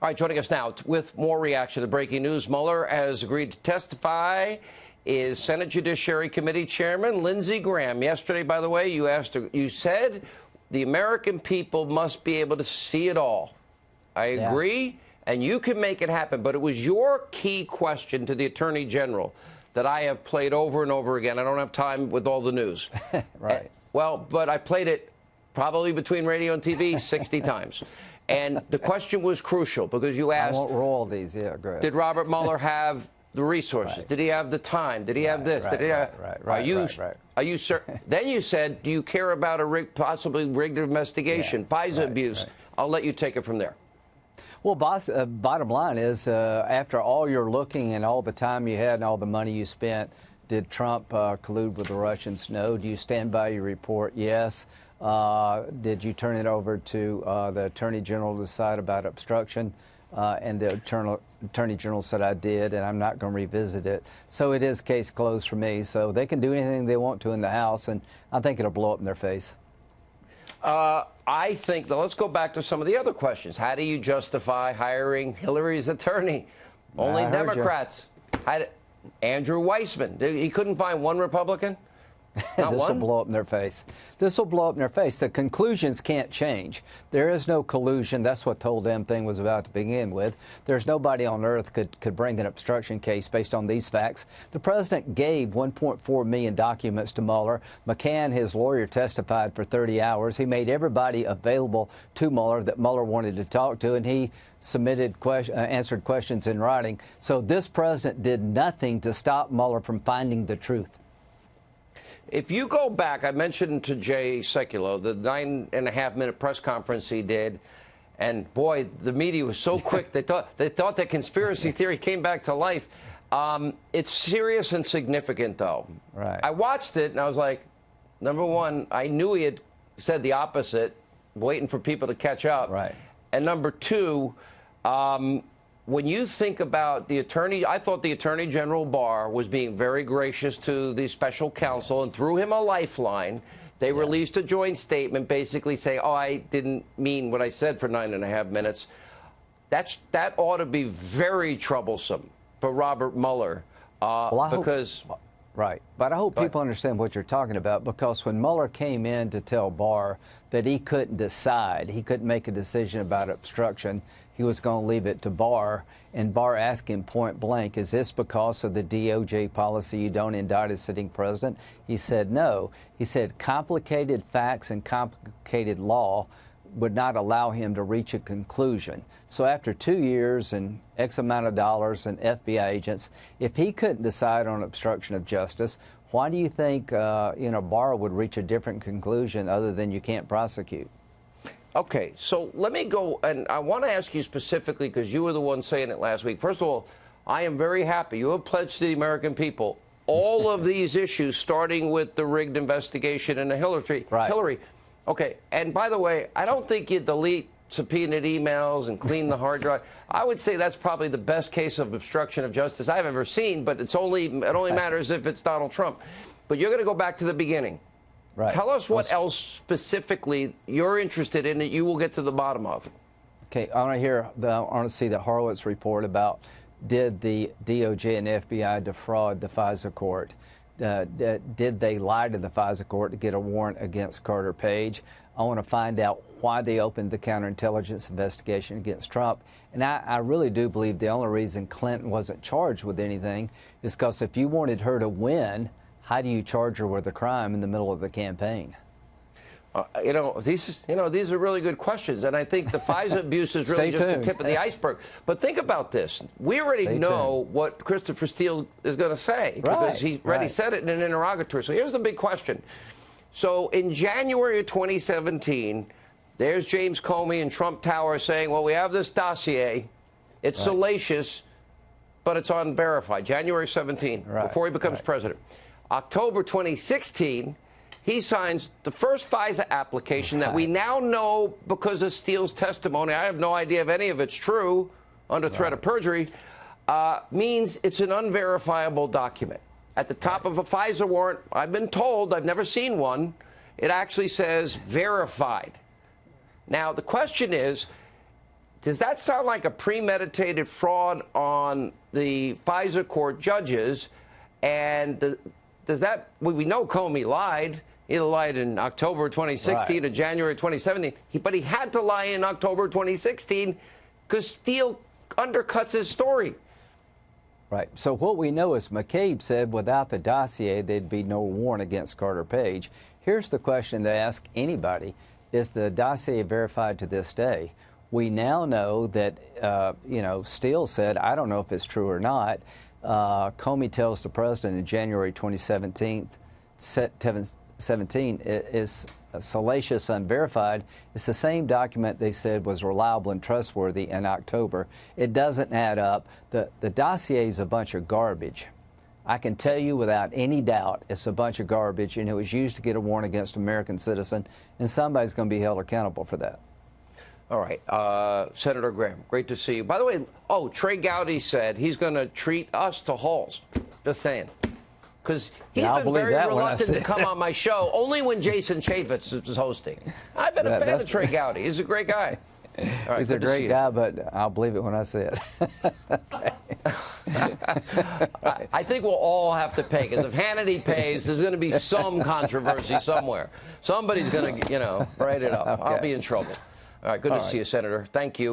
All right, joining us now with more reaction to breaking news. Mueller has agreed to testify. Is Senate Judiciary Committee Chairman Lindsey Graham. Yesterday, by the way, you said the American people must be able to see it all. I agree, and you can make it happen. But it was your key question to the Attorney General that I have played over and over again. I don't have time with all the news. Right. But I played it probably between radio and TV 60 times. And the question was crucial because you asked, I won't roll these. Yeah, go ahead. did Robert Mueller have the resources? Right. Did he have the time? Did he have this? Did he have, Are you certain? Then you said, do you care about a possibly rigged investigation, FISA abuse? I'll let you take it from there. Well, bottom line is, after all your looking and all the time you had and all the money you spent, did Trump collude with the Russians? No. Do you stand by your report? Yes. Did you turn it over to the Attorney General to decide about obstruction? And the Attorney General said I did, and I'm not going to revisit it. So it is case closed for me. So they can do anything they want to in the House, and I think it'll blow up in their face. I think, let's go back to some of the other questions. How do you justify hiring Hillary's attorney? Only Democrats. Andrew Weissman. He couldn't find one Republican? This will blow up in their face. This will blow up in their face. The conclusions can't change. There is no collusion. That's what the whole damn thing was about to begin with. There's nobody on earth could bring an obstruction case based on these facts. The president gave 1.4 million documents to Mueller. McCann, his lawyer, testified for 30 hours. He made everybody available to Mueller that Mueller wanted to talk to, and he submitted answered questions in writing. So this president did nothing to stop Mueller from finding the truth. If you go back, I mentioned to Jay Sekulow the 9.5-minute press conference he did, and boy, the media was so quick. They thought that conspiracy theory came back to life. It's serious and significant, though. Right. I watched it and I was like, number one, I knew he had said the opposite, waiting for people to catch up. Right. And number two, when you think about the attorney, I thought the Attorney General Barr was being very gracious to the special counsel and threw him a lifeline. They released a joint statement basically saying, oh, I didn't mean what I said for 9.5 minutes. That ought to be very troublesome for Robert Mueller because... Right. But I hope people understand what you're talking about, because when Mueller came in to tell Barr that he couldn't decide, he couldn't make a decision about obstruction, he was going to leave it to Barr, and Barr asked him point blank, is this because of the DOJ policy you don't indict a sitting president? He said no. He said complicated facts and complicated law would not allow him to reach a conclusion. So after 2 years and X amount of dollars and FBI agents, if he couldn't decide on obstruction of justice, why do you think Barr would reach a different conclusion other than you can't prosecute? Okay, so let me go, and I want to ask you specifically, because you were the one saying it last week. First of all, I am very happy. You have pledged to the American people all of these issues, starting with the rigged investigation into Hillary. Right. Okay, and by the way, I don't think you delete subpoenaed emails and clean the hard drive. I would say that's probably the best case of obstruction of justice I've ever seen, but it only matters if it's Donald Trump. But you're going to go back to the beginning. Right. Tell us what else specifically you're interested in that you will get to the bottom of. Okay, I want to see the Horowitz report about did the DOJ and FBI defraud the FISA court? Did they lie to the FISA court to get a warrant against Carter Page? I want to find out why they opened the counterintelligence investigation against Trump. And I really do believe the only reason Clinton wasn't charged with anything is because if you wanted her to win, how do you charge her with a crime in the middle of the campaign? These are really good questions, and I think the FISA abuse is really just the tip of the iceberg. But think about this. We already know what Christopher Steele is going to say because he's already said it in an interrogatory. So here's the big question. So in January of 2017, there's James Comey and Trump Tower saying, well, we have this dossier. It's salacious, but it's unverified. January 17, before he becomes president. October 2016, he signs the first FISA application that we now know because of Steele's testimony. I have no idea if any of it's true under threat of perjury. Means it's an unverifiable document. At the top of a FISA warrant, I've been told, I've never seen one, it actually says verified. Now, the question is, Does that sound like a premeditated fraud on the FISA court judges? And does that, we know Comey lied. He lied in October 2016 or January 2017. But he had to lie in October 2016 because Steele undercuts his story. Right. So what we know is McCabe said without the dossier, there'd be no warrant against Carter Page. Here's the question to ask anybody. Is the dossier verified to this day? We now know that, Steele said, I don't know if it's true or not. Comey tells the president in January 2017 is salacious, unverified. It's the same document they said was reliable and trustworthy in October. It doesn't add up. The dossier is a bunch of garbage. I can tell you without any doubt it's a bunch of garbage, and it was used to get a warrant against an American citizen, and somebody's going to be held accountable for that. All right. Senator Graham, great to see you. By the way, Trey Gowdy said he's going to treat us to Halls. Just saying. Because he's been very reluctant to come on my show, only when Jason Chaffetz is hosting. I've been a fan of Trey Gowdy. He's a great guy. All right, he's a great guy, but I'll believe it when I see it. I think we'll all have to pay, because if Hannity pays, there's going to be some controversy somewhere. Somebody's going to, write it up. Okay. I'll be in trouble. All right, good to see you, Senator. Thank you.